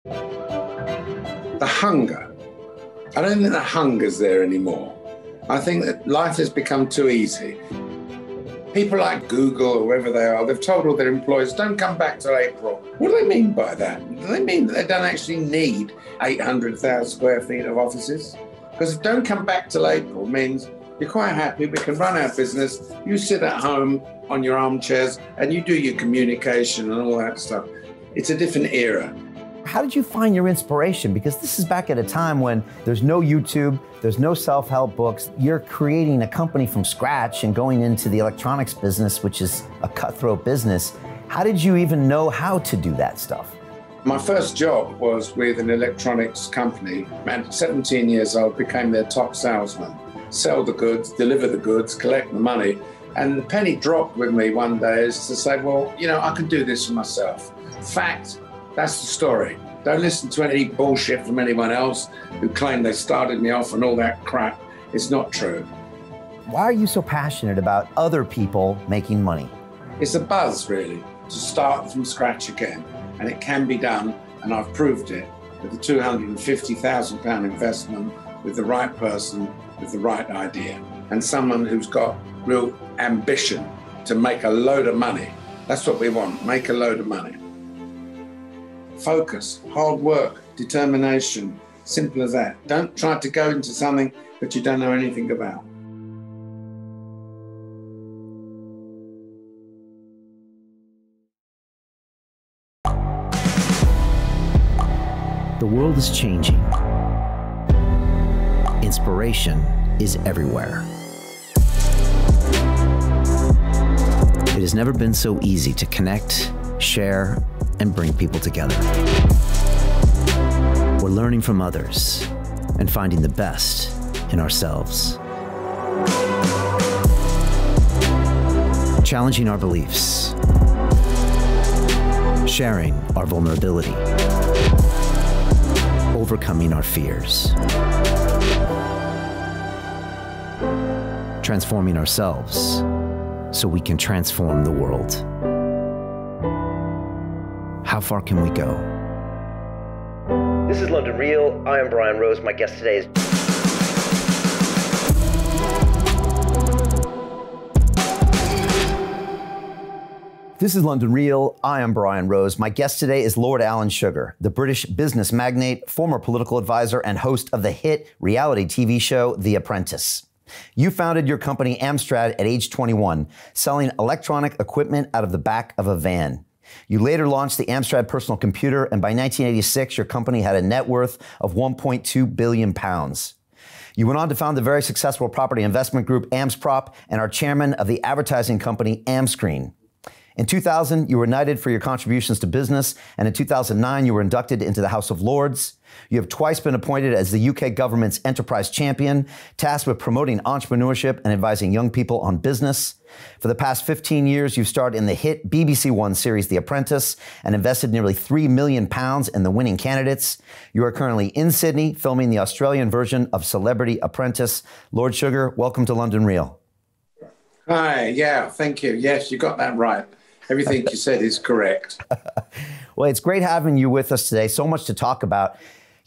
The hunger. I don't think the hunger's there anymore. I think that life has become too easy. People like Google or whoever they are, they've told all their employees, don't come back till April. What do they mean by that? Do they mean that they don't actually need 800,000 square feet of offices? Because don't come back till April means you're quite happy, we can run our business, you sit at home on your armchairs and you do your communication and all that stuff. It's a different era. How did you find your inspiration? Because this is back at a time when there's no YouTube, there's no self-help books. You're creating a company from scratch and going into the electronics business, which is a cutthroat business. How did you even know how to do that stuff? My first job was with an electronics company. At 17 years old, became their top salesman. Sell the goods, deliver the goods, collect the money. And the penny dropped with me one day is to say, well, you know, I can do this for myself. Fact. That's the story. Don't listen to any bullshit from anyone else who claim they started me off and all that crap. It's not true. Why are you so passionate about other people making money? It's a buzz, really, to start from scratch again. And it can be done, and I've proved it, with a £250,000 investment, with the right person, with the right idea, and someone who's got real ambition to make a load of money. That's what we want, make a load of money. Focus, hard work, determination, simple as that. Don't try to go into something that you don't know anything about. The world is changing. Inspiration is everywhere. It has never been so easy to connect, share, and bring people together. We're learning from others and finding the best in ourselves. Challenging our beliefs, sharing our vulnerability, overcoming our fears, transforming ourselves so we can transform the world. How far can we go? This is London Real. I am Brian Rose. My guest today is... This is London Real. I am Brian Rose. My guest today is Lord Alan Sugar, the British business magnate, former political advisor, and host of the hit reality TV show, The Apprentice. You founded your company Amstrad at age 21, selling electronic equipment out of the back of a van. You later launched the Amstrad personal computer, and by 1986, your company had a net worth of £1.2 billion. You went on to found the very successful property investment group Amsprop and are chairman of the advertising company Amscreen. In 2000, you were knighted for your contributions to business, and in 2009, you were inducted into the House of Lords. You have twice been appointed as the UK government's enterprise champion, tasked with promoting entrepreneurship and advising young people on business. For the past 15 years, you've starred in the hit BBC One series The Apprentice and invested nearly £3 million in the winning candidates. You are currently in Sydney filming the Australian version of Celebrity Apprentice. Lord Sugar, welcome to London Real. Hi, yeah, thank you. Yes, you got that right. Everything you said is correct. Well, it's great having you with us today. So much to talk about.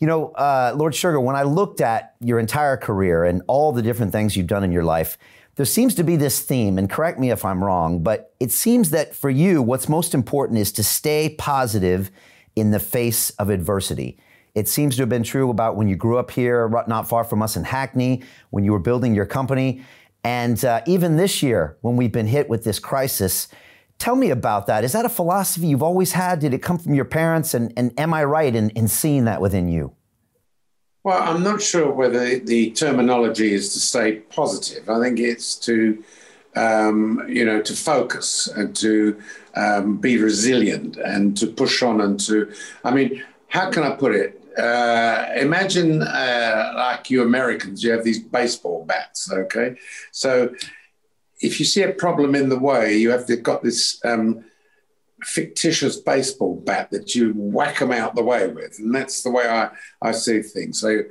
You know, Lord Sugar, when I looked at your entire career and all the different things you've done in your life, there seems to be this theme, and correct me if I'm wrong, but it seems that for you, what's most important is to stay positive in the face of adversity. It seems to have been true about when you grew up here, not far from us in Hackney, when you were building your company. And even this year, when we've been hit with this crisis, tell me about that. Is that a philosophy you've always had? Did it come from your parents? And am I right in seeing that within you? Well, I'm not sure whether the terminology is to stay positive. I think it's to, to focus and to be resilient and to push on and to, how can I put it? Imagine like you Americans, you have these baseball bats, okay? So if you see a problem in the way, you have got this fictitious baseball bat that you whack them out the way with. And that's the way I see things. So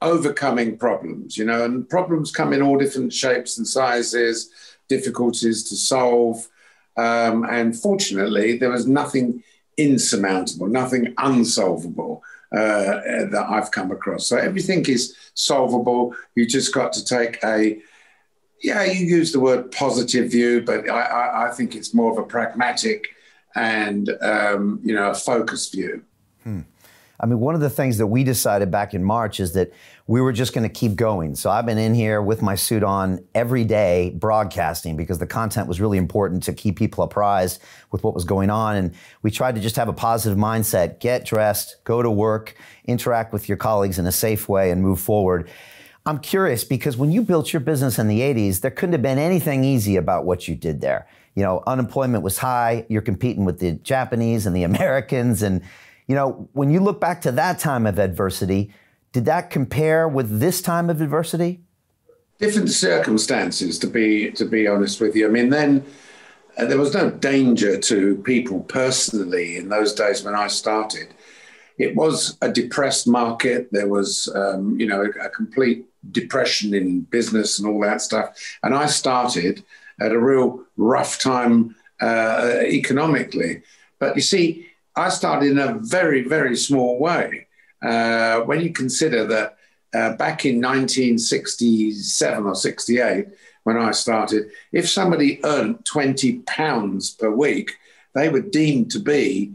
overcoming problems, and problems come in all different shapes and sizes, difficulties to solve. And fortunately, there was nothing insurmountable, nothing unsolvable that I've come across. So everything is solvable. You just got to take you use the word positive view, but I think it's more of a pragmatic and, a focused view. I mean, one of the things that we decided back in March is that we were just going to keep going. So I've been in here with my suit on every day broadcasting because the content was really important to keep people apprised with what was going on. And we tried to just have a positive mindset, get dressed, go to work, interact with your colleagues in a safe way and move forward. I'm curious because when you built your business in the 80s, there couldn't have been anything easy about what you did there. You know, unemployment was high. You're competing with the Japanese and the Americans. And, you know, when you look back to that time of adversity, did that compare with this time of adversity? Different circumstances, to be honest with you. I mean, then there was no danger to people personally in those days when I started. It was a depressed market. There was, a complete depression in business and all that stuff. And I started at a real rough time economically. But you see, I started in a very, very small way. When you consider that back in 1967 or 68, when I started, if somebody earned £20 per week, they were deemed to be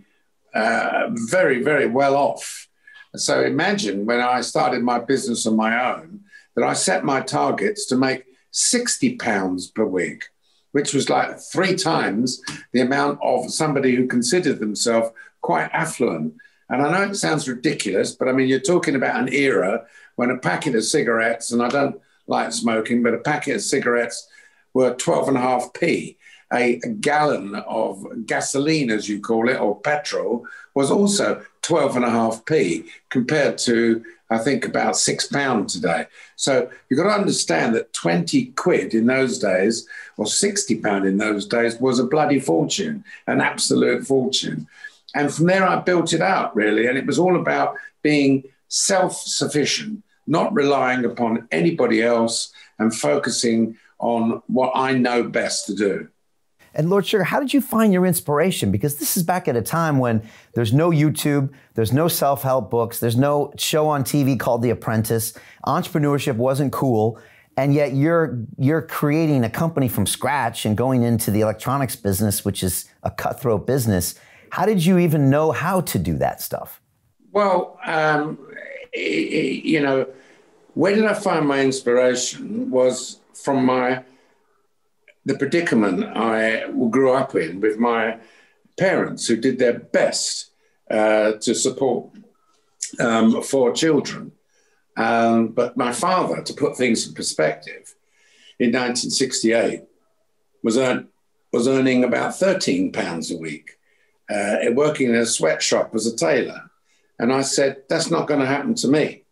very, very well off. So imagine when I started my business on my own, that I set my targets to make £60 per week, which was like 3 times the amount of somebody who considered themselves quite affluent. And I know it sounds ridiculous, but I mean, you're talking about an era when a packet of cigarettes, and I don't like smoking, but a packet of cigarettes were 12.5p. A gallon of gasoline, as you call it, or petrol, was also 12.5p compared to, I think, about £6 today. So you've got to understand that 20 quid in those days, or £60 in those days, was a bloody fortune, an absolute fortune. And from there, I built it out, really. And it was all about being self-sufficient, not relying upon anybody else and focusing on what I know best to do. And Lord Sugar, how did you find your inspiration? Because this is back at a time when there's no YouTube, there's no self-help books, there's no show on TV called The Apprentice. Entrepreneurship wasn't cool. And yet you're creating a company from scratch and going into the electronics business, which is a cutthroat business. How did you even know how to do that stuff? Well, where did I find my inspiration was from the predicament I grew up in with my parents, who did their best to support 4 children. But my father, to put things in perspective, in 1968 was earning about £13 a week, working in a sweatshop as a tailor. And I said, that's not going to happen to me,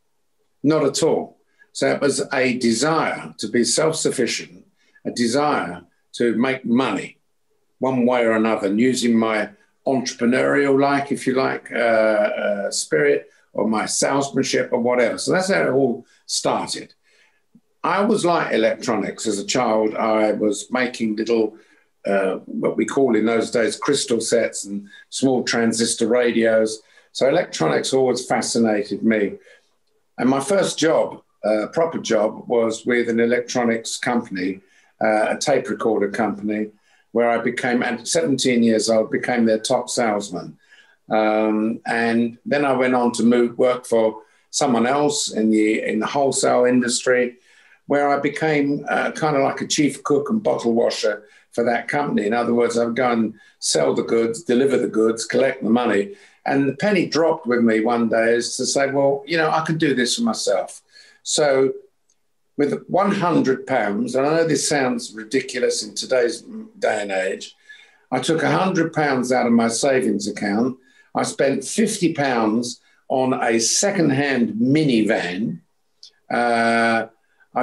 not at all. So it was a desire to be self-sufficient, a desire to make money one way or another, and using my entrepreneurial, spirit, or my salesmanship or whatever. So that's how it all started. I was like electronics as a child. I was making little, what we call in those days, crystal sets and small transistor radios. So electronics always fascinated me. And my first job, proper job, was with an electronics company, a tape recorder company, where I became, at 17 years old, became their top salesman. And then I went on to work for someone else in the wholesale industry, where I became kind of like a chief cook and bottle washer for that company. In other words, I would go and sell the goods, deliver the goods, collect the money. And the penny dropped with me one day is to say, well, I could do this for myself. So with £100, and I know this sounds ridiculous in today's day and age, I took £100 out of my savings account. I spent £50 on a second-hand minivan. I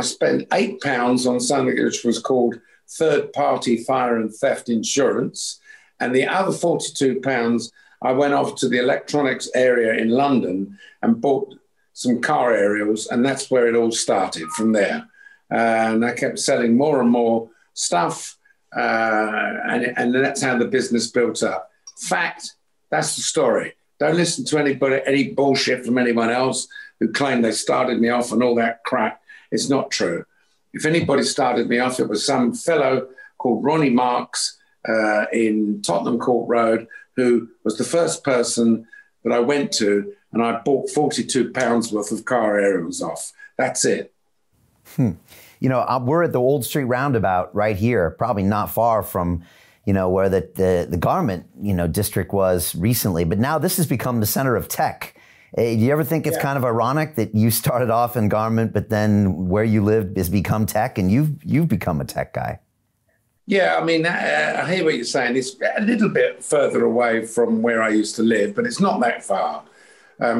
spent £8 on something which was called third-party fire and theft insurance. And the other £42, I went off to the electronics area in London and bought some car aerials, and that's where it all started from there. And I kept selling more and more stuff, and that's how the business built up. Fact, That's the story. Don't listen to anybody, any bullshit from anyone else who claimed they started me off and all that crap. It's not true. If anybody started me off, it was some fellow called Ronnie Marks in Tottenham Court Road, who was the first person that I went to, and I bought £42 worth of car aerials off. That's it. You know, we're at the old Street Roundabout right here, probably not far from, you know, where the garment, you know, district was recently. But now this has become the center of tech. Do you ever think it's kind of ironic that you started off in garment, but then where you lived has become tech, and you've become a tech guy? Yeah, I mean, I hear what you're saying. It's a little bit further away from where I used to live, but it's not that far.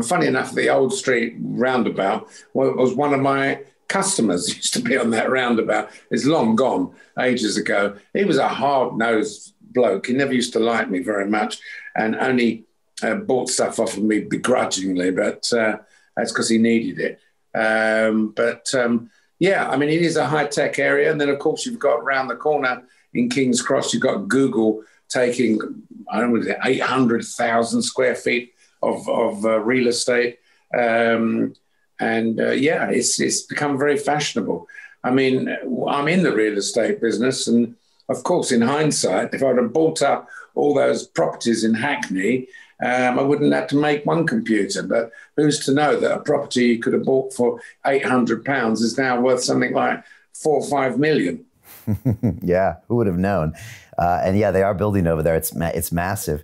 Funny enough, the old Street Roundabout was one of my customers used to be on that roundabout. It's long gone, ages ago. He was a hard-nosed bloke. He never used to like me very much, and only bought stuff off of me begrudgingly, but that's because he needed it. Yeah, I mean, it is a high-tech area. And then, of course, you've got around the corner in King's Cross, you've got Google taking, I don't know, 800,000 square feet of real estate. Yeah, it's become very fashionable. I mean, I'm in the real estate business. And, of course, in hindsight, if I'd have bought up all those properties in Hackney, I wouldn't have to make one computer. But who's to know that a property you could have bought for £800 is now worth something like 4 or 5 million? Yeah, who would have known? And yeah, they are building over there. It's massive.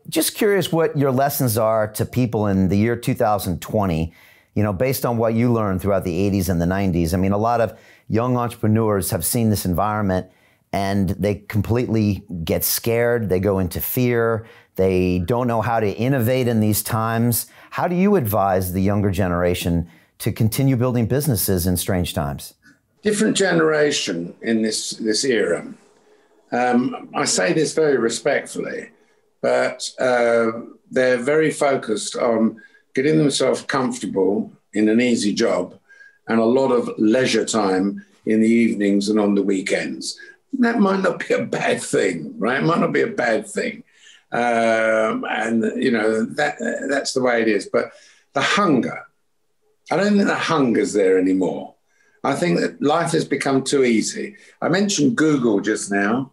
Just curious what your lessons are to people in the year 2020, you know, based on what you learned throughout the 80s and the 90s. I mean, a lot of young entrepreneurs have seen this environment and they completely get scared. They go into fear. They don't know how to innovate in these times. How do you advise the younger generation to continue building businesses in strange times? Different generation in this era. I say this very respectfully, but they're very focused on getting themselves comfortable in an easy job and a lot of leisure time in the evenings and on the weekends. That might not be a bad thing, right? It might not be a bad thing. And, you know, that's the way it is. But the hunger, I don't think the hunger's there anymore. I think that life has become too easy. I mentioned Google just now.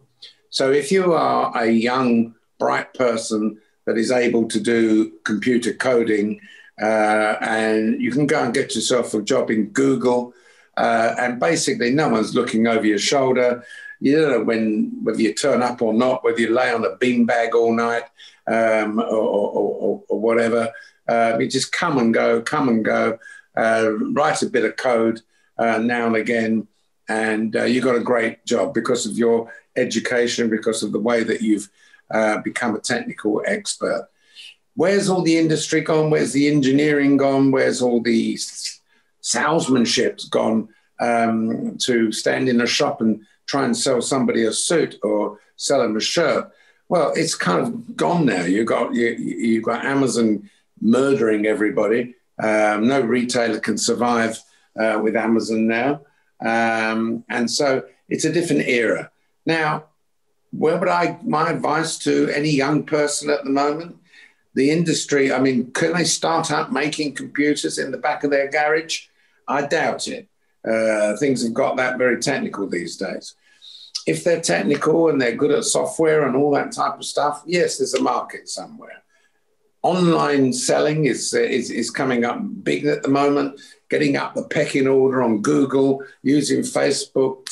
So if you are a young, bright person that is able to do computer coding, and you can go and get yourself a job in Google, and basically no one's looking over your shoulder. You don't know whether you turn up or not, whether you lay on a beanbag all night or whatever. You just come and go, write a bit of code now and again, and you got a great job because of your education, because of the way that you've become a technical expert. Where's all the industry gone? Where's the engineering gone? Where's all the salesmanship gone to stand in a shop and try and sell somebody a suit or sell them a shirt? Well, it's kind of gone now. You've got Amazon murdering everybody. No retailer can survive with Amazon now. And so it's a different era. Now, my advice to any young person at the moment, the industry, I mean, can they start up making computers in the back of their garage? I doubt it. Things have got that very technical these days. If they're technical and they're good at software and all that type of stuff, yes, there's a market somewhere. Online selling is coming up big at the moment, getting up the pecking order on Google, using Facebook,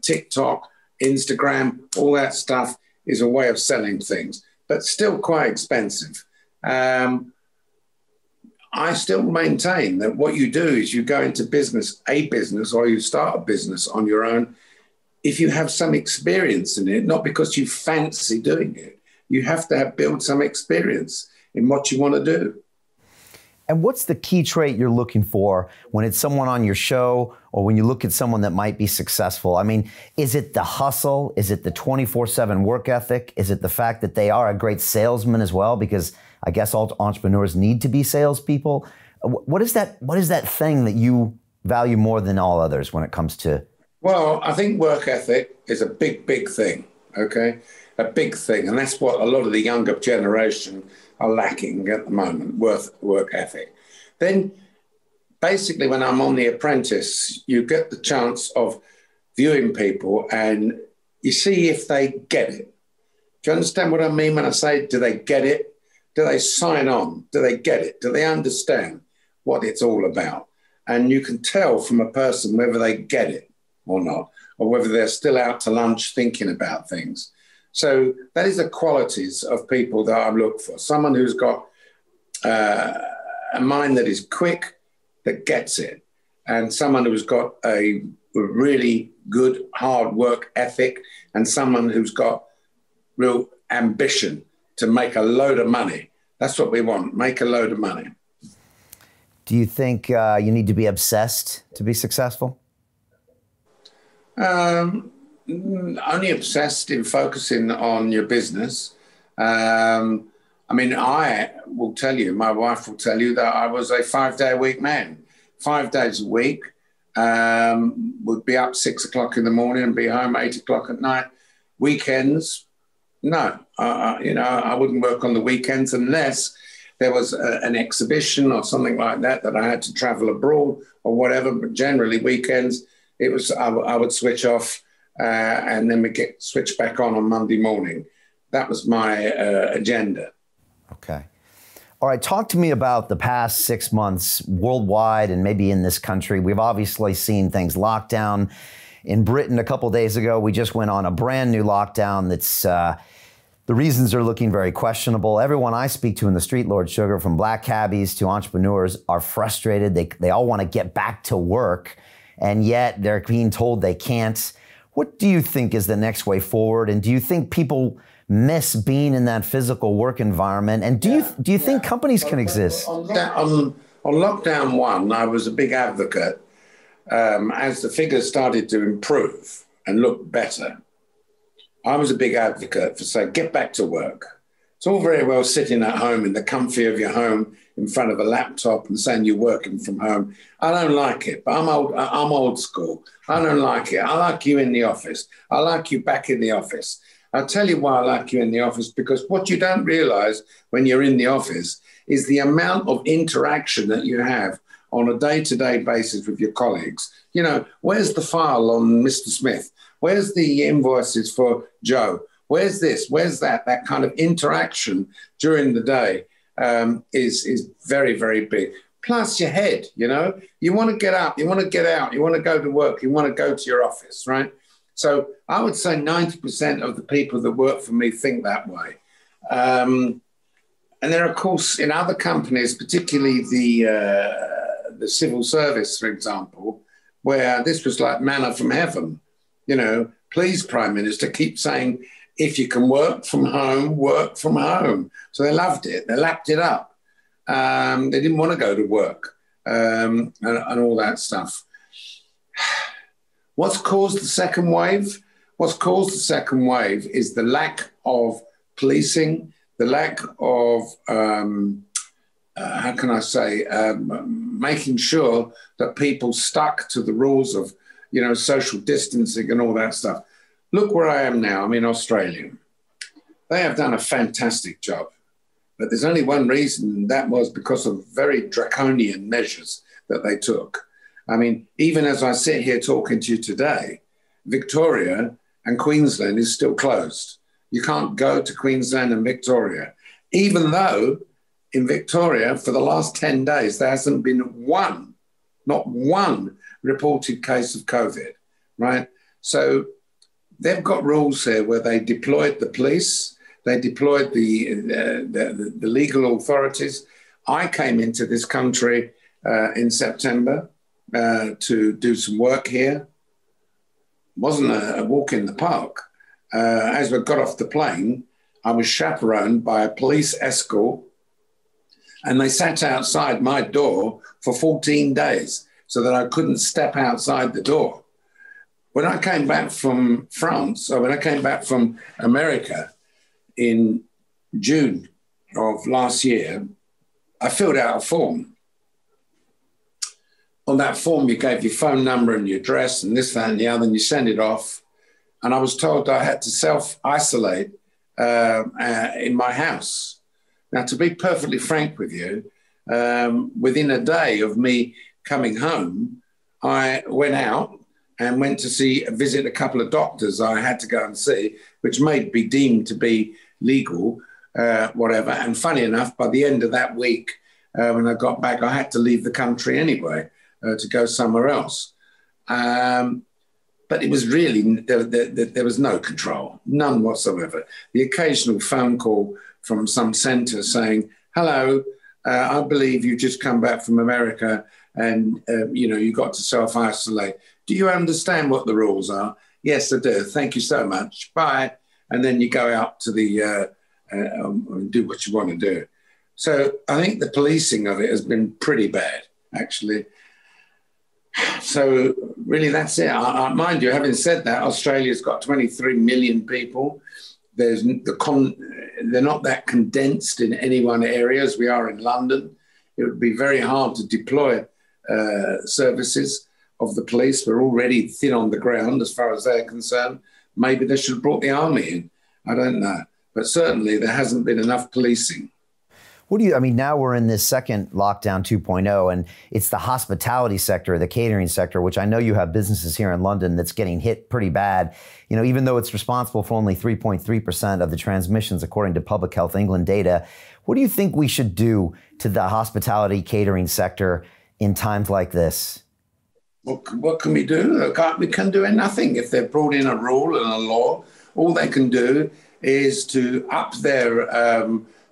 TikTok, Instagram, all that stuff is a way of selling things, but still quite expensive. I still maintain that what you do is you go into a business, or you start a business on your own if you have some experience in it, not because you fancy doing it. You have to build some experience in what you want to do. And what's the key trait you're looking for when it's someone on your show or when you look at someone that might be successful? I mean, is it the hustle? Is it the 24/7 work ethic? Is it the fact that they are a great salesman as well? Because I guess all entrepreneurs need to be salespeople. What is that thing that you value more than all others when it comes to? Well, I think work ethic is a big, big thing. Okay. a big thing. And that's what a lot of the younger generation are lacking at the moment, work ethic. Then basically when I'm on The Apprentice, you get the chance of viewing people and you see if they get it. Do you understand what I mean when I say, do they get it? Do they sign on? Do they get it? Do they understand what it's all about? And you can tell from a person whether they get it or not, or whether they're still out to lunch thinking about things. So that is the qualities of people that I look for. Someone who's got a mind that is quick, that gets it, and someone who's got a really good hard work ethic, and someone who's got real ambition to make a load of money. That's what we want, make a load of money. Do you think you need to be obsessed to be successful? Only obsessed in focusing on your business. I mean, I will tell you, my wife will tell you that I was a 5-day-a-week man. 5 days a week, would be up 6 o'clock in the morning and be home 8 o'clock at night. Weekends, no. I wouldn't work on the weekends unless there was an exhibition or something like that I had to travel abroad or whatever. But generally, weekends, it was I would switch off and then we get switched back on Monday morning. That was my agenda. Okay. All right. Talk to me about the past 6 months worldwide and maybe in this country. We've obviously seen things locked down. In Britain a couple of days ago, we just went on a brand new lockdown that's the reasons are looking very questionable. Everyone I speak to in the street, Lord Sugar, from black cabbies to entrepreneurs, are frustrated. They all want to get back to work, and yet they're being told they can't. What do you think is the next way forward? And do you think people miss being in that physical work environment? And do you think companies can exist? On lockdown 1, I was a big advocate as the figures started to improve and look better. I was a big advocate for saying, get back to work. It's all very well sitting at home in the comfy of your home in front of a laptop and saying you're working from home. I don't like it, but I'm old school. I don't like it. I like you in the office. I like you back in the office. I'll tell you why I like you in the office, because what you don't realize when you're in the office is the amount of interaction that you have on a day-to-day basis with your colleagues. You know, where's the file on Mr. Smith? Where's the invoices for Joe? Where's this? Where's that? That kind of interaction during the day is very, very big. Plus your head, you know, you want to get up, you want to get out, you want to go to work, you want to go to your office, right? So I would say 90% of the people that work for me think that way. And then, of course, in other companies, particularly the civil service, for example, where this was like manna from heaven. You know, please, Prime Minister, keep saying, if you can work from home, work from home. So they loved it. They lapped it up. They didn't want to go to work and all that stuff. What's caused the second wave? What's caused the second wave is the lack of policing, the lack of, how can I say, making sure that people stuck to the rules of, you know, social distancing and all that stuff. Look where I am now. I'm in Australia. They have done a fantastic job. But there's only one reason, and that was because of very draconian measures that they took. I mean, even as I sit here talking to you today, Victoria and Queensland is still closed. You can't go to Queensland and Victoria, even though in Victoria for the last 10 days, there hasn't been one, not one reported case of COVID, right? So they've got rules here where they deployed the police, they deployed the legal authorities. I came into this country in September to do some work here. Wasn't a walk in the park. As we got off the plane, I was chaperoned by a police escort, and they sat outside my door for 14 days so that I couldn't step outside the door. When I came back from France, or when I came back from America in June of last year, I filled out a form. On that form, you gave your phone number and your address and this, that, and the other, and you send it off. And I was told I had to self-isolate in my house. Now, to be perfectly frank with you, within a day of me coming home, I went out and went to visit a couple of doctors I had to go and see, which may be deemed to be legal, whatever. And funny enough, by the end of that week, when I got back, I had to leave the country anyway to go somewhere else. But it was really, there was no control, none whatsoever. The occasional phone call from some centre saying, hello, I believe you just come back from America and, you got to self-isolate. Do you understand what the rules are? Yes, I do. Thank you so much. Bye. And then you go out to the, and do what you want to do. So I think the policing of it has been pretty bad, actually. So really, that's it. Mind you, having said that, Australia's got 23 million people. They're not that condensed in any one area as we are in London. It would be very hard to deploy services of the police. We're already thin on the ground as far as they're concerned. Maybe they should have brought the army in. I don't know. But certainly there hasn't been enough policing. Now we're in this second lockdown 2.0, and it's the hospitality sector, the catering sector, which I know you have businesses here in London that's getting hit pretty bad. Even though it's responsible for only 3.3% of the transmissions, according to Public Health England data. What do you think we should do to the hospitality catering sector in times like this? What can we do? We can do nothing. If they've brought in a rule and a law, all they can do is to up their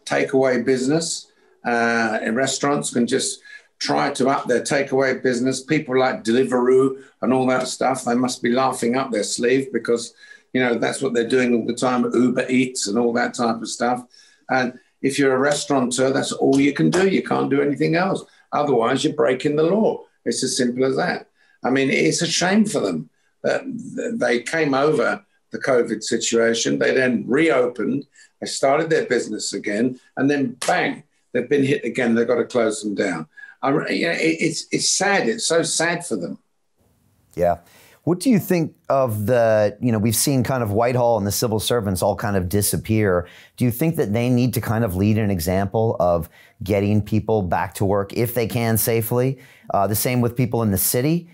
takeaway business. And restaurants can just try to up their takeaway business. People like Deliveroo and all that stuff, they must be laughing up their sleeve because, that's what they're doing all the time, Uber Eats and all that type of stuff. And if you're a restaurateur, that's all you can do. You can't do anything else. Otherwise, you're breaking the law. It's as simple as that. It's a shame for them that they came over the COVID situation. They then reopened. They started their business again, and then bang, they've been hit again. They've got to close them down. It's sad. It's so sad for them. Yeah. What do you think of we've seen kind of Whitehall and the civil servants all kind of disappear. Do you think that they need to kind of lead an example of getting people back to work if they can safely? The same with people in the city.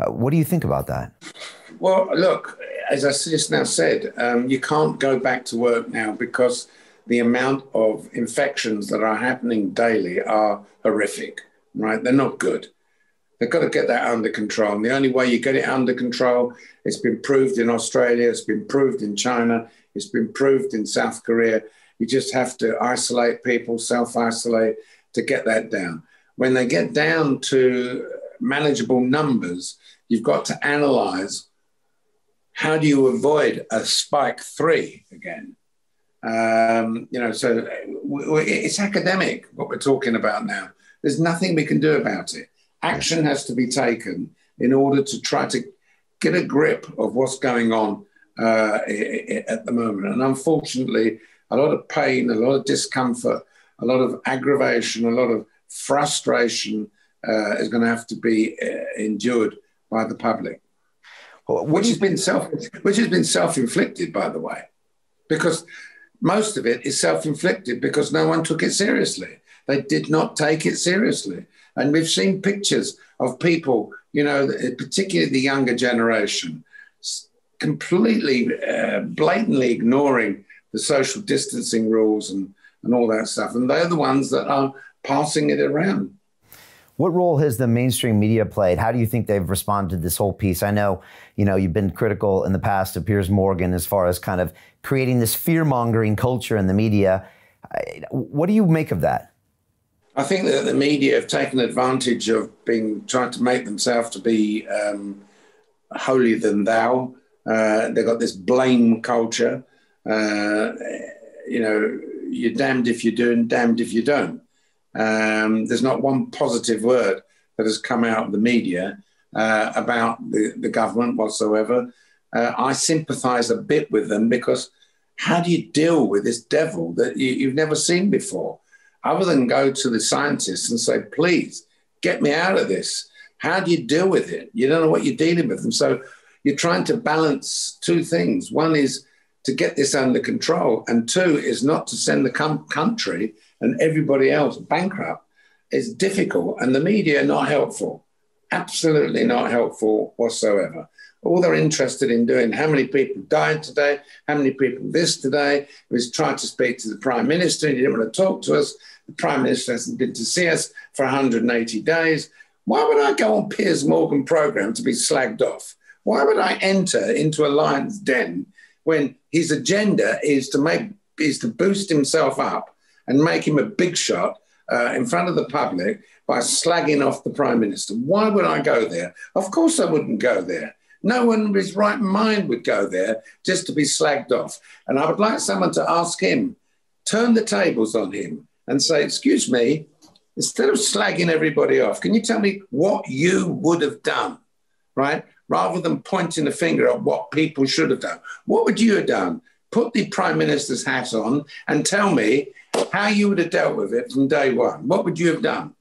What do you think about that? Well, look, as I just now said, you can't go back to work now because the amount of infections that are happening daily are horrific, right? They're not good. They've got to get that under control. And the only way you get it under control, it's been proved in Australia, it's been proved in China, it's been proved in South Korea. You just have to isolate people, self-isolate to get that down. When they get down to manageable numbers, you've got to analyze how do you avoid a spike 3 again? So it's academic what we're talking about now. There's nothing we can do about it. Action has to be taken in order to try to get a grip of what's going on at the moment. And unfortunately, a lot of pain, a lot of discomfort, a lot of aggravation, a lot of frustration is going to have to be endured by the public. Which has been self-inflicted, by the way, because most of it is self-inflicted because no one took it seriously. They did not take it seriously. And we've seen pictures of people, particularly the younger generation, completely, blatantly ignoring the social distancing rules and all that stuff. And they're the ones that are passing it around. What role has the mainstream media played? How do you think they've responded to this whole piece? I know, you've been critical in the past of Piers Morgan as far as kind of creating this fear-mongering culture in the media. What do you make of that? I think that the media have taken advantage of trying to make themselves to be holier than thou. They've got this blame culture. You're damned if you do and damned if you don't. There's not one positive word that has come out of the media about the government whatsoever. I sympathise a bit with them because how do you deal with this devil that you've never seen before? Other than go to the scientists and say, please, get me out of this. How do you deal with it? You don't know what you're dealing with. And so you're trying to balance two things. One is to get this under control. And two is not to send the country and everybody else bankrupt. It's difficult, and the media are not helpful. Absolutely not helpful whatsoever. All they're interested in doing, how many people died today, how many people this today. We've tried to speak to the Prime Minister, and he didn't want to talk to us. The Prime Minister hasn't been to see us for 180 days. Why would I go on Piers Morgan programme to be slagged off? Why would I enter into a lion's den when his agenda is to boost himself up and make him a big shot in front of the public by slagging off the Prime Minister? Why would I go there? Of course I wouldn't go there. No one with his right mind would go there just to be slagged off. And I would like someone to ask him, turn the tables on him and say, excuse me, instead of slagging everybody off, can you tell me what you would have done, right? Rather than pointing the finger at what people should have done. What would you have done? Put the Prime Minister's hat on and tell me how you would have dealt with it from day one. What would you have done?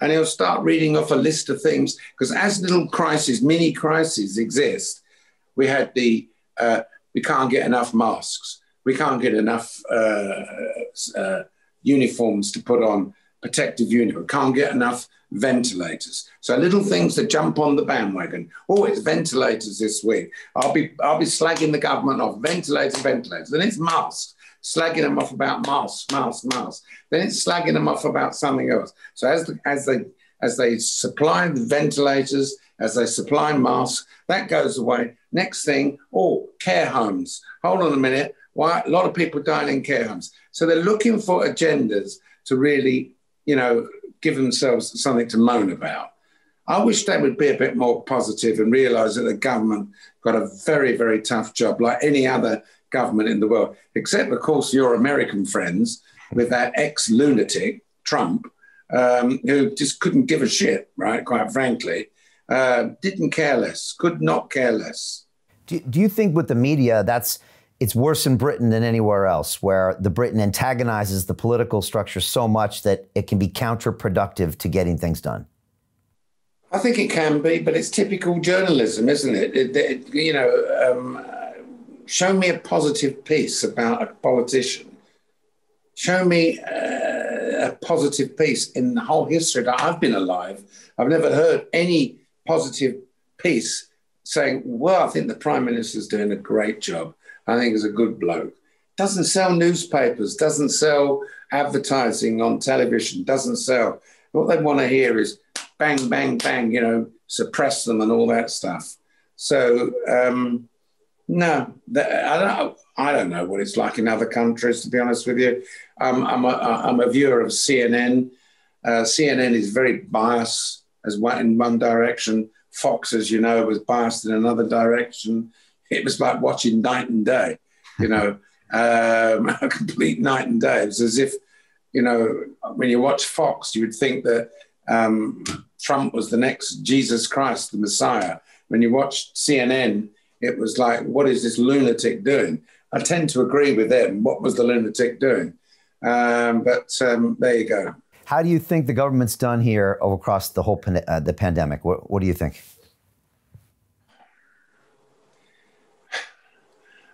And he'll start reading off a list of things, because as little crises, mini crises exist, we had we can't get enough masks. We can't get enough uniforms to put on, protective uniform. Can't get enough ventilators. So little things that jump on the bandwagon. Oh, it's ventilators this week. I'll be slagging the government off. Ventilators. Then it's masks. Slagging them off about masks. Then it's slagging them off about something else. So as they supply the ventilators, as they supply masks, that goes away. Next thing, care homes. Hold on a minute. Why? A lot of people dying in care homes. So they're looking for agendas to really, give themselves something to moan about. I wish they would be a bit more positive and realise that the government got a very, very tough job, like any other government in the world, except, of course, your American friends with that ex-lunatic, Trump, who just couldn't give a shit, right, quite frankly, didn't care less, could not care less. Do you think with the media, it's worse in Britain than anywhere else, where the Britain antagonizes the political structure so much that it can be counterproductive to getting things done? I think it can be, but it's typical journalism, isn't it? Show me a positive piece about a politician. Show me a positive piece in the whole history that I've been alive. I've never heard any positive piece saying, well, I think the Prime Minister's doing a great job. I think he's a good bloke. Doesn't sell newspapers, doesn't sell advertising on television, doesn't sell. What they want to hear is bang, bang, bang, suppress them and all that stuff. So, no, I don't know what it's like in other countries, to be honest with you. I'm a viewer of CNN. CNN is very biased in one direction. Fox, as you know, was biased in another direction. It was like watching night and day, a complete night and day. It was as if, when you watch Fox, you would think that Trump was the next Jesus Christ, the Messiah. When you watched CNN, it was like, what is this lunatic doing? I tend to agree with them. What was the lunatic doing? But there you go. How do you think the government's done here across the whole the pandemic? What do you think?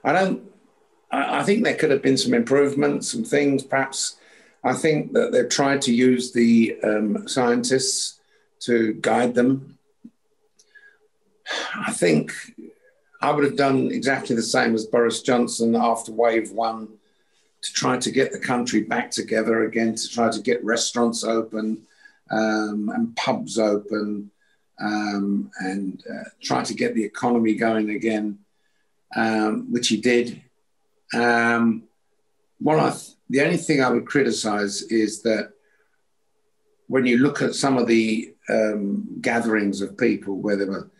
I think there could have been some improvements, some things perhaps. I think that they've tried to use the scientists to guide them. I think I would have done exactly the same as Boris Johnson after wave one, to try to get the country back together again, to try to get restaurants open and pubs open and try to get the economy going again, which he did. The only thing I would criticize is that when you look at some of the gatherings of people where there were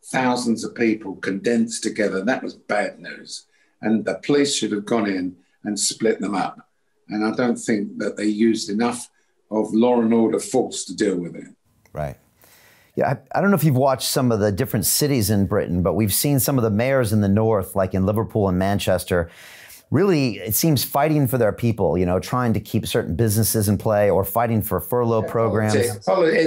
thousands of people condensed together, that was bad news. And the police should have gone in and split them up. And I don't think that they used enough of law and order force to deal with it. Right. Yeah, I don't know if you've watched some of the different cities in Britain, but we've seen some of the mayors in the north, like in Liverpool and Manchester, really, it seems fighting for their people, trying to keep certain businesses in play or fighting for furlough programs. It's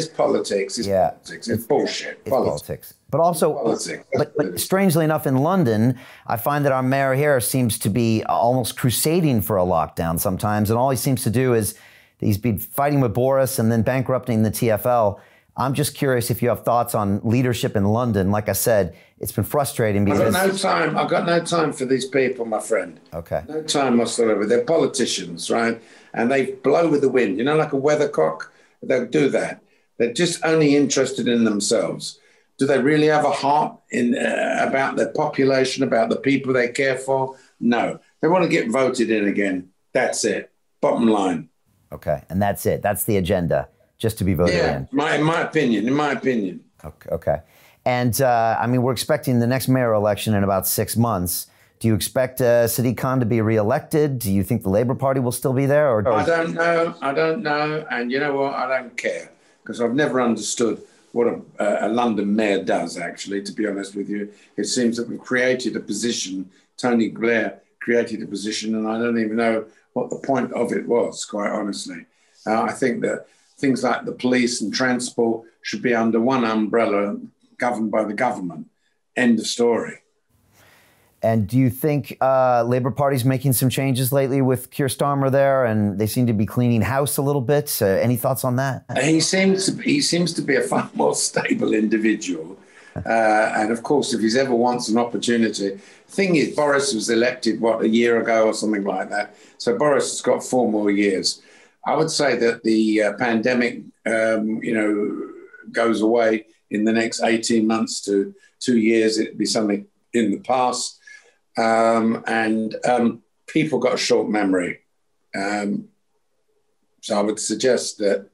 politics. It's bullshit. It's politics. But also, politics. But strangely enough, in London, I find that our mayor here seems to be almost crusading for a lockdown sometimes. And all he seems to do is he's been fighting with Boris and then bankrupting the TfL. I'm just curious if you have thoughts on leadership in London. Like I said, it's been frustrating because I've got no time for these people, my friend. Okay. No time whatsoever. They're politicians, right? And they blow with the wind, like a weathercock. They'll do that. They're just only interested in themselves. Do they really have a heart about their population, about the people they care for? No. They want to get voted in again. That's it. Bottom line. Okay. And that's it. That's the agenda. Just to be voted in. In my opinion. Okay. And we're expecting the next mayor election in about 6 months. Do you expect Sadiq Khan to be reelected? Do you think the Labour Party will still be there? I don't know. And you know what? I don't care, because I've never understood what a London mayor does, actually, to be honest with you. It seems that we've created a position, Tony Blair created a position, and I don't even know what the point of it was, quite honestly. I think that things like the police and transport should be under one umbrella, governed by the government. End of story. And do you think Labour Party's making some changes lately with Keir Starmer there, and they seem to be cleaning house a little bit? Any thoughts on that? He seems to be a far more stable individual. And of course, if he's ever wants an opportunity, the thing is, Boris was elected, a year ago or something like that. So Boris has got 4 more years. I would say that the pandemic, goes away in the next 18 months to 2 years. It'd be something in the past. And people got a short memory. So I would suggest that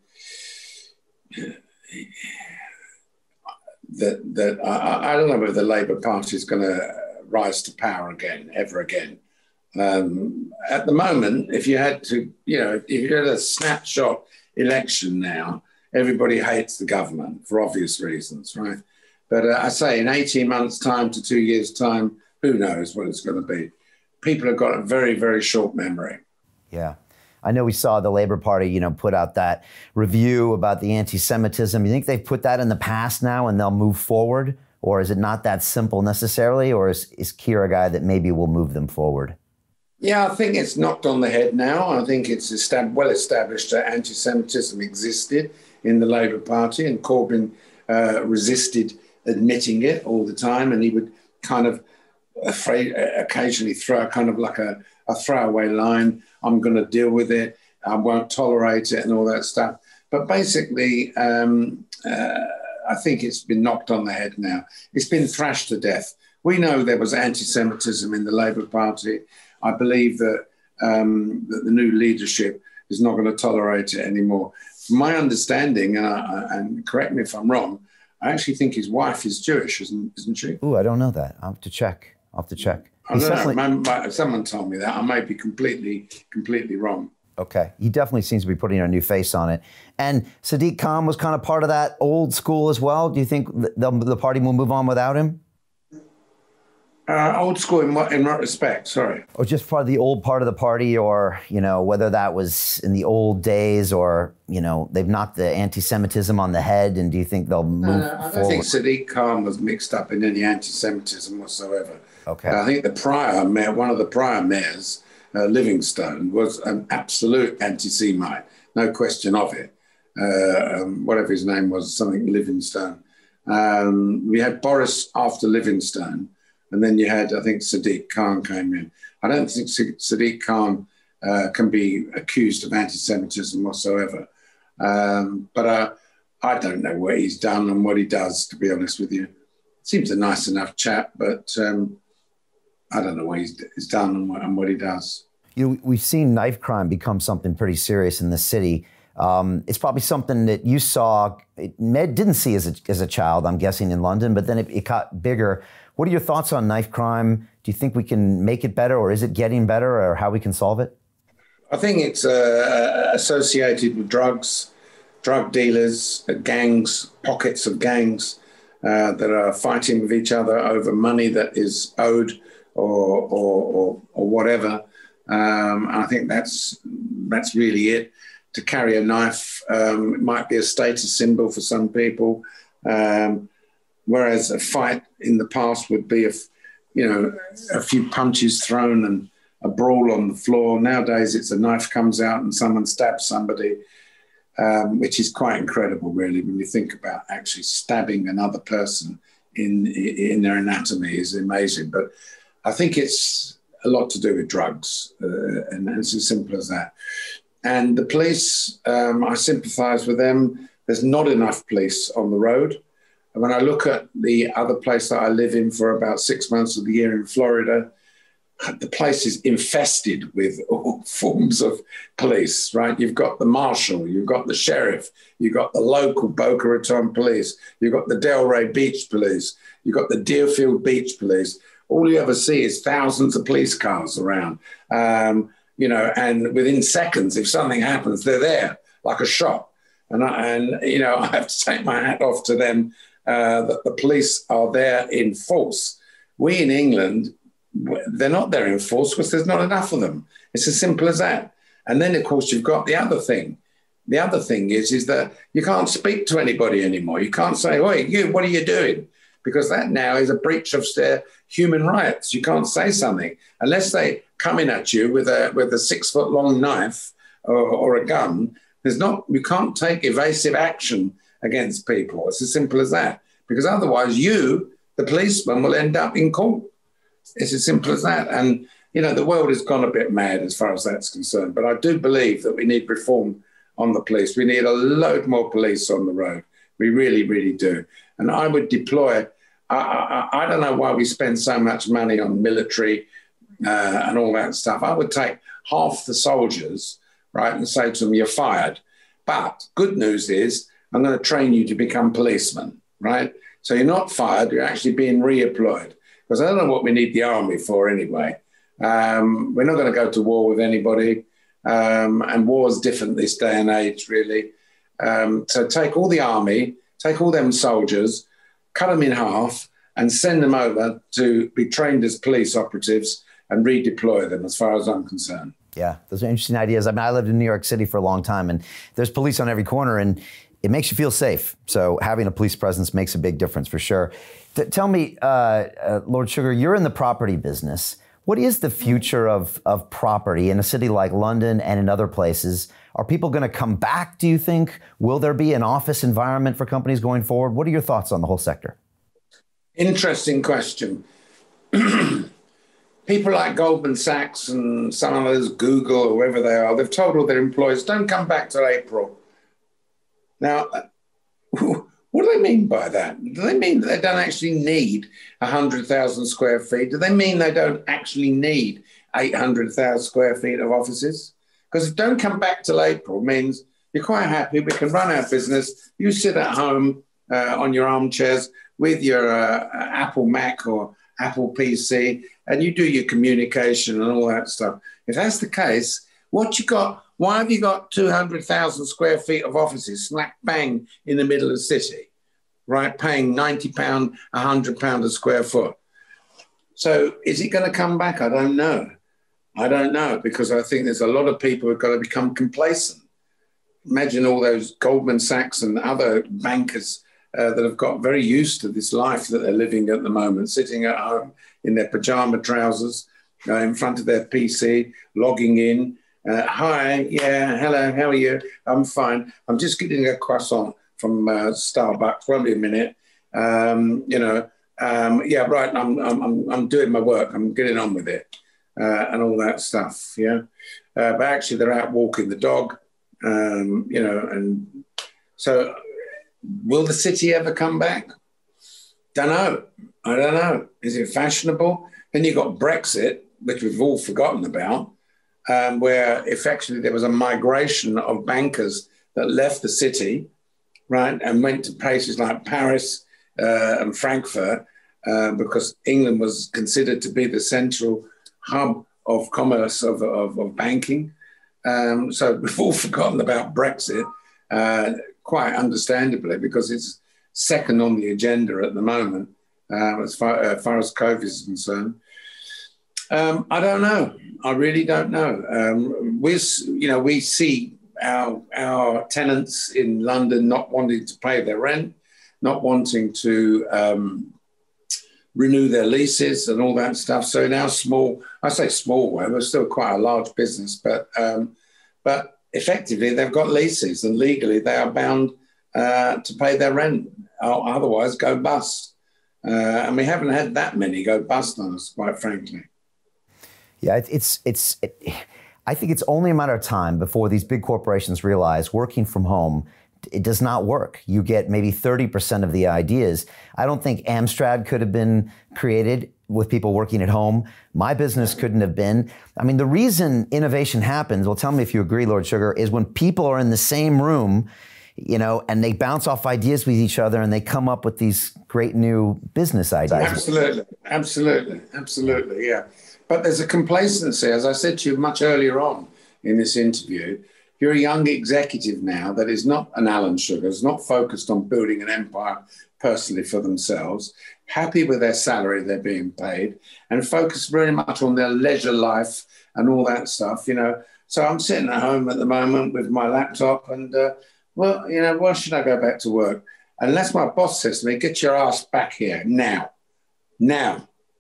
I don't know whether the Labour Party is going to rise to power again, ever again. At the moment, if you had a snapshot election now, everybody hates the government for obvious reasons, right? But I say in 18 months' time to 2 years' time, who knows what it's going to be. People have got a very, very short memory. Yeah. I know we saw the Labour Party, put out that review about the anti-Semitism. You think they've put that in the past now and they'll move forward? Or is it not that simple necessarily? Or is Keir a guy that maybe will move them forward? Yeah, I think it's knocked on the head now. I think it's well established that anti-Semitism existed in the Labour Party, and Corbyn resisted admitting it all the time, and he would kind of occasionally throw a kind of like a throwaway line, I'm going to deal with it, I won't tolerate it and all that stuff. But basically, I think it's been knocked on the head now. It's been thrashed to death. We know there was anti-Semitism in the Labour Party. I believe that the new leadership is not going to tolerate it anymore. From my understanding, and correct me if I'm wrong, I actually think his wife is Jewish, isn't she? Ooh, I don't know that. I'll have to check. I don't know. Someone told me that. I may be completely wrong. Okay. He definitely seems to be putting a new face on it. And Sadiq Khan was kind of part of that old school as well. Do you think the party will move on without him? Old school in what respect? Sorry. Or just part of the old part of the party, or, whether that was in the old days, or, they've knocked the anti-Semitism on the head, and do you think they'll move forward? I don't think Sadiq Khan was mixed up in any anti-Semitism whatsoever. Okay. I think one of the prior mayors, Livingstone, was an absolute anti-Semite, no question of it. Whatever his name was, something Livingstone. We had Boris after Livingstone, and then you had, I think, Sadiq Khan came in. I don't think Sadiq Khan can be accused of anti-Semitism whatsoever. But I don't know what he's done and what he does, to be honest with you. Seems a nice enough chap, but I don't know what he's done and what he does. We've seen knife crime become something pretty serious in the city. It's probably something that you saw, didn't see as a child, I'm guessing, in London, but then it got bigger. What are your thoughts on knife crime? Do you think we can make it better, or is it getting better, or how we can solve it? I think it's associated with drugs, drug dealers, gangs, pockets of gangs that are fighting with each other over money that is owed or whatever. I think that's really it. To carry a knife, it might be a status symbol for some people, whereas a fight in the past would be a few punches thrown and a brawl on the floor. Nowadays, it's a knife comes out and someone stabs somebody, which is quite incredible, really, when you think about actually stabbing another person in their anatomy is amazing. But I think it's a lot to do with drugs, and it's as simple as that. And the police, I sympathise with them. There's not enough police on the road. And when I look at the other place that I live in for about 6 months of the year in Florida, the place is infested with all forms of police, right? You've got the marshal, you've got the sheriff, you've got the local Boca Raton police, you've got the Delray Beach police, you've got the Deerfield Beach police. All you ever see is thousands of police cars around. And within seconds, if something happens, they're there like a shot. And I have to take my hat off to them that the police are there in force. We in England, they're not there in force because there's not enough of them. It's as simple as that. And then, of course, you've got the other thing. The other thing is that you can't speak to anybody anymore. You can't say, "Oi, you, what are you doing?" Because that now is a breach of their human rights. You can't say something unless they coming at you with a 6 foot long knife or a gun. You can't take evasive action against people. It's as simple as that. Because otherwise you, the policeman, will end up in court. It's as simple as that. And, the world has gone a bit mad as far as that's concerned. But I do believe that we need reform on the police. We need a load more police on the road. We really, really do. And I would deploy, I don't know why we spend so much money on military and all that stuff. I would take half the soldiers, right, and say to them, "You're fired. But good news is I'm going to train you to become policemen," right? So you're not fired. You're actually being reemployed. Because I don't know what we need the army for anyway. We're not going to go to war with anybody. And war is different this day and age, really. So take all the army, take all them soldiers, cut them in half and send them over to be trained as police operatives and redeploy them, as far as I'm concerned. Yeah, those are interesting ideas. I mean, I lived in New York City for a long time, and there's police on every corner, and it makes you feel safe. So having a police presence makes a big difference for sure. Tell me, Lord Sugar, you're in the property business. What is the future of property in a city like London and in other places? Are people going to come back, do you think? Will there be an office environment for companies going forward? What are your thoughts on the whole sector? Interesting question. People like Goldman Sachs and some of those, Google or whoever they are, they've told all their employees, don't come back till April. Now, what do they mean by that? Do they mean that they don't actually need 100,000 square feet? Do they mean they don't actually need 800,000 square feet of offices? Because if don't come back till April means you're quite happy, we can run our business, you sit at home on your armchairs with your Apple Mac or Apple PC, and you do your communication and all that stuff. If that's the case, what you got? Why have you got 200,000 square feet of offices smack bang in the middle of the city, right? Paying £90, £100 a square foot. So is it going to come back? I don't know. I don't know, because I think there's a lot of people who've got to become complacent. Imagine all those Goldman Sachs and other bankers that have got very used to this life that they're living at the moment, sitting at home in their pajama trousers, in front of their PC, logging in. Hi, yeah, hello, how are you? I'm fine. I'm just getting a croissant from Starbucks. Won't be a minute. Yeah, right. I'm doing my work. I'm getting on with it, and all that stuff. Yeah, but actually, they're out walking the dog. And so, will the city ever come back? Don't know. I don't know. Is it fashionable? Then you've got Brexit, which we've all forgotten about. Where effectively there was a migration of bankers that left the city, right, and went to places like Paris and Frankfurt because England was considered to be the central hub of commerce, of banking. So we've all forgotten about Brexit, quite understandably, because it's second on the agenda at the moment as far as COVID is concerned. I don't know. I really don't know. We see our tenants in London not wanting to pay their rent, not wanting to renew their leases and all that stuff. So now I say small, we're still quite a large business, but effectively they've got leases and legally they are bound to pay their rent, or otherwise go bust. And we haven't had that many go bust on us, quite frankly. Yeah, I think it's only a matter of time before these big corporations realize working from home, it does not work. You get maybe 30% of the ideas. I don't think Amstrad could have been created with people working at home. My business couldn't have been. I mean, the reason innovation happens, well, tell me if you agree, Lord Sugar, is when people are in the same room, and they bounce off ideas with each other and they come up with these great new business ideas. Absolutely, yeah. But there's a complacency, as I said to you much earlier on in this interview. You're a young executive now that is not an Alan Sugar, is not focused on building an empire personally for themselves, happy with their salary they're being paid, and focused very much on their leisure life and all that stuff, So I'm sitting at home at the moment with my laptop and, why should I go back to work? Unless my boss says to me, get your ass back here now,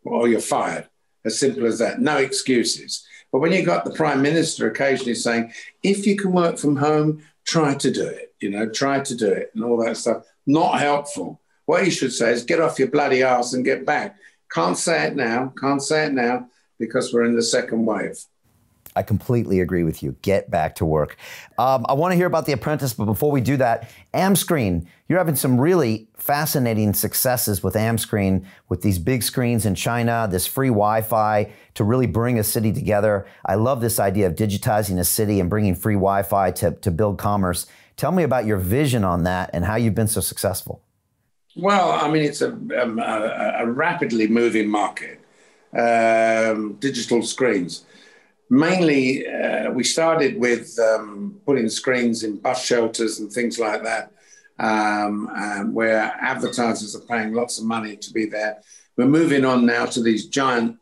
or you're fired. As simple as that, no excuses. But when you got the Prime Minister occasionally saying, if you can work from home, try to do it, try to do it and all that stuff, not helpful. What you should say is get off your bloody ass and get back. Can't say it now because we're in the second wave. I completely agree with you. Get back to work. I want to hear about The Apprentice, but before we do that, Amscreen, you're having some really fascinating successes with Amscreen, with these big screens in China, this free Wi-Fi to really bring a city together. I love this idea of digitizing a city and bringing free Wi-Fi to build commerce. Tell me about your vision on that and how you've been so successful. Well, I mean, it's a rapidly moving market, digital screens. Mainly, we started with putting screens in bus shelters and things like that, where advertisers are paying lots of money to be there. We're moving on now to these giant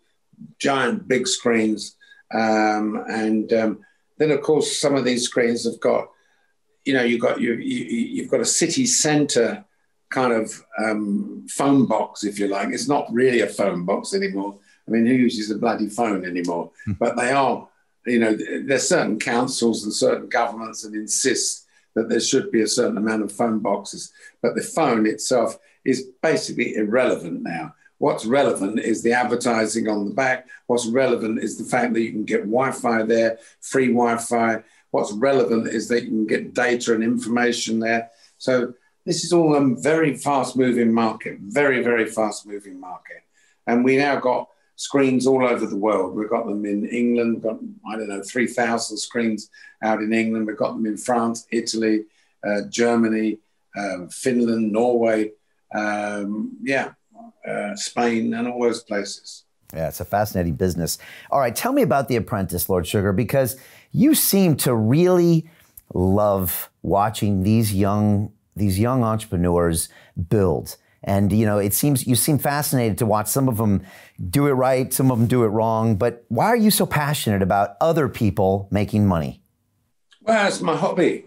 big screens. And then, of course, some of these screens have got, you've got a city center kind of phone box, if you like. It's not really a phone box anymore. I mean, who uses a bloody phone anymore? But they are, there's certain councils and certain governments that insist that there should be a certain amount of phone boxes. But the phone itself is basically irrelevant now. What's relevant is the advertising on the back. What's relevant is the fact that you can get Wi-Fi there, free Wi-Fi. What's relevant is that you can get data and information there. So this is all a very fast-moving market, very, very fast-moving market. And we now got screens all over the world. We've got them in England, got, 3,000 screens out in England. We've got them in France, Italy, Germany, Finland, Norway, Spain, and all those places. Yeah, it's a fascinating business. All right, tell me about The Apprentice, Lord Sugar, because you seem to really love watching these young entrepreneurs build. And, you seem fascinated to watch some of them do it right, some of them do it wrong. But why are you so passionate about other people making money? Well, it's my hobby.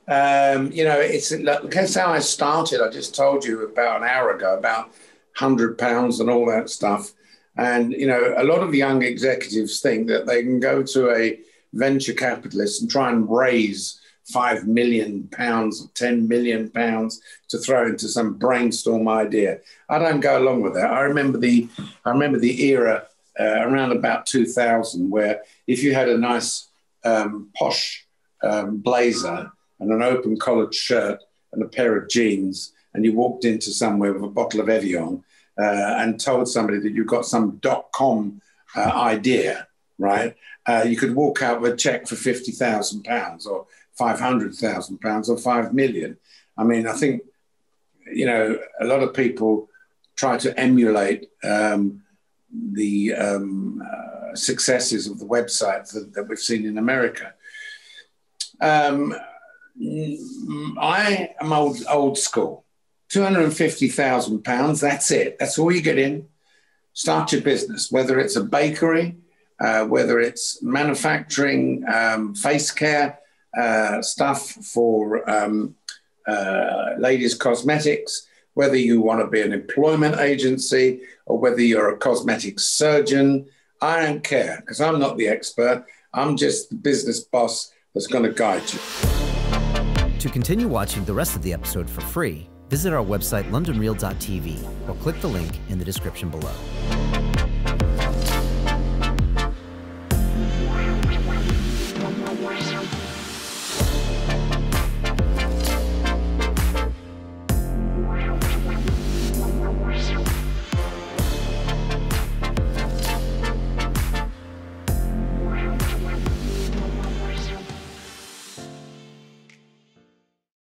That's how I started. I just told you about an hour ago, about £100 and all that stuff. And, a lot of young executives think that they can go to a venture capitalist and try and raise £5 million or £10 million to throw into some brainstorm idea. I don't go along with that. I remember the era around about 2000 where if you had a nice posh blazer and an open collared shirt and a pair of jeans and you walked into somewhere with a bottle of Evian and told somebody that you've got some .com idea, right? You could walk out with a check for £50,000 or £500,000 or 5 million. I mean, I think, a lot of people try to emulate the successes of the websites that we've seen in America. I am old school. £250,000, that's it. That's all you get in. start your business, whether it's a bakery, whether it's manufacturing face care stuff for ladies' cosmetics, whether you want to be an employment agency or whether you're a cosmetic surgeon. I don't care, because I'm not the expert. I'm just the business boss that's going to guide you. To continue watching the rest of the episode for free, visit our website londonreal.tv or click the link in the description below.